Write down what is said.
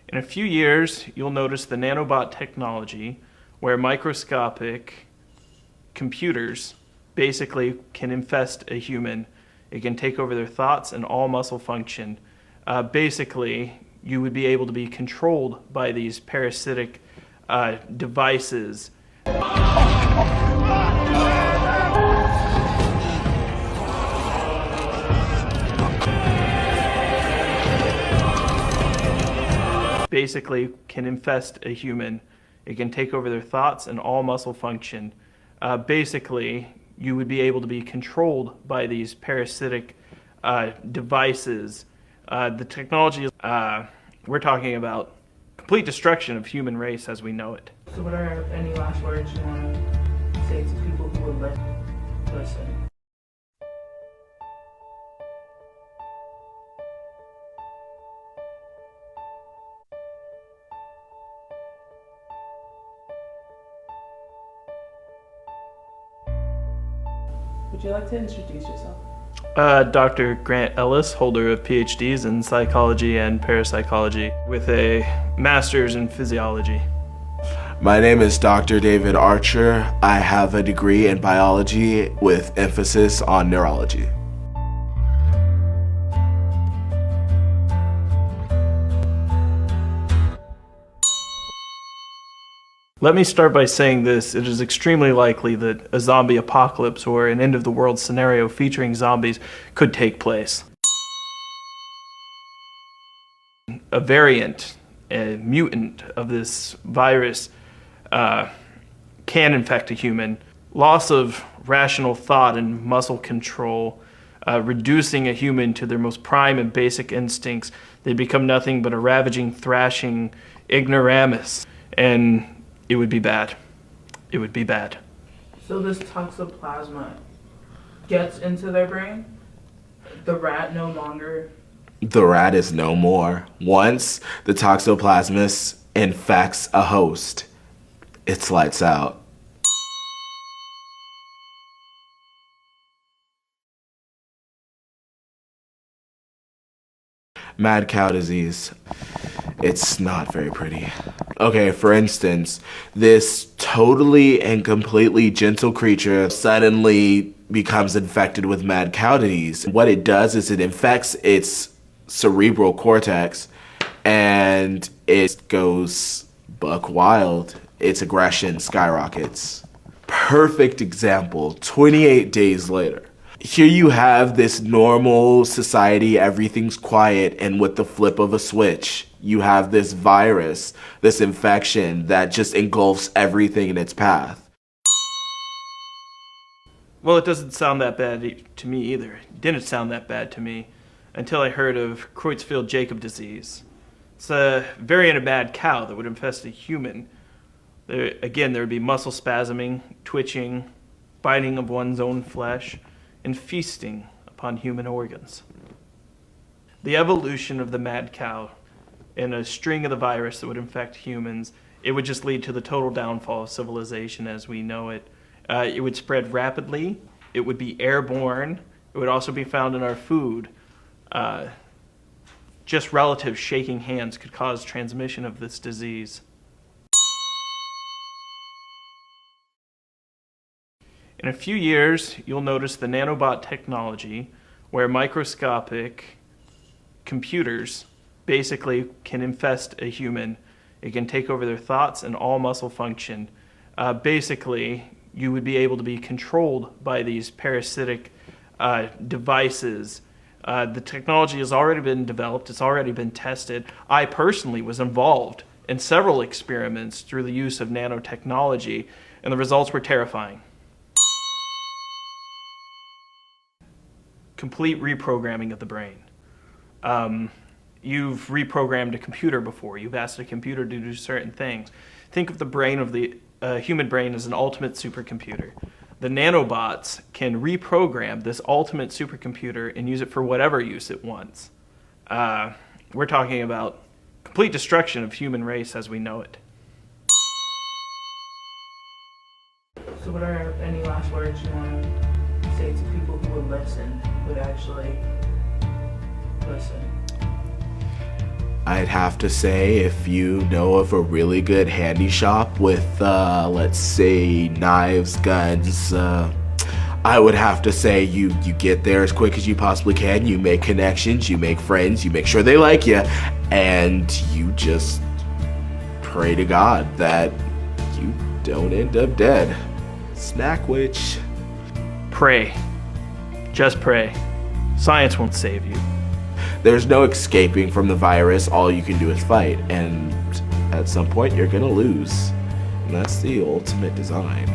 In a few years, you'll notice the nanobot technology where microscopic computers basically can infest a human. It can take over their thoughts and all muscle function. Basically, you would be able to be controlled by these parasitic devices. Basically can infest a human. It can take over their thoughts and all muscle function. Basically, you would be able to be controlled by these parasitic devices. The technology is, we're talking about complete destruction of human race as we know it. So what are any last words you want to say to people who would listen? Would you like to introduce yourself? Dr. Grant Ellis, holder of PhDs in psychology and parapsychology with a master's in physiology. My name is Dr. David Archer. I have a degree in biology with emphasis on neurology. Let me start by saying this. It is extremely likely that a zombie apocalypse or an end-of-the-world scenario featuring zombies could take place. A variant, a mutant of this virus can infect a human. Loss of rational thought and muscle control, reducing a human to their most prime and basic instincts. They become nothing but a ravaging, thrashing ignoramus. And it would be bad. It would be bad. So this toxoplasma gets into their brain? The rat no longer? The rat is no more. Once the toxoplasmus infects a host, it's lights out. Mad cow disease. It's not very pretty. Okay, for instance, this totally and completely gentle creature suddenly becomes infected with mad cow disease. What it does is it infects its cerebral cortex and it goes buck wild. Its aggression skyrockets. Perfect example, 28 days later. Here you have this normal society, everything's quiet, and with the flip of a switch, you have this virus, this infection that just engulfs everything in its path. Well, it doesn't sound that bad to me either. It didn't sound that bad to me until I heard of Creutzfeldt-Jakob disease. It's a variant of mad cow that would infest a human. There would be muscle spasming, twitching, biting of one's own flesh, and feasting upon human organs. The evolution of the mad cow and a string of the virus that would infect humans, it would just lead to the total downfall of civilization as we know it. It would spread rapidly. It would be airborne. It would also be found in our food. Just relatives shaking hands could cause transmission of this disease. In a few years, you'll notice the nanobot technology where microscopic computers basically can infest a human. It can take over their thoughts and all muscle function. Basically, you would be able to be controlled by these parasitic devices. The technology has already been developed. It's already been tested. I personally was involved in several experiments through the use of nanotechnology, and the results were terrifying. Complete reprogramming of the brain. You've reprogrammed a computer before. You've asked a computer to do certain things. Think of the brain of the human brain as an ultimate supercomputer. The nanobots can reprogram this ultimate supercomputer and use it for whatever use it wants. We're talking about complete destruction of human race as we know it. So what are any last words you want to say to people who would listen, would actually listen? I'd have to say if you know of a really good handy shop with, let's say, knives, guns, I would have to say you get there as quick as you possibly can, you make connections, you make friends, you make sure they like you, and you just pray to God that you don't end up dead. Snack Witch. Pray. Just pray. Science won't save you. There's no escaping from the virus, all you can do is fight, and at some point you're gonna lose. And that's the ultimate design.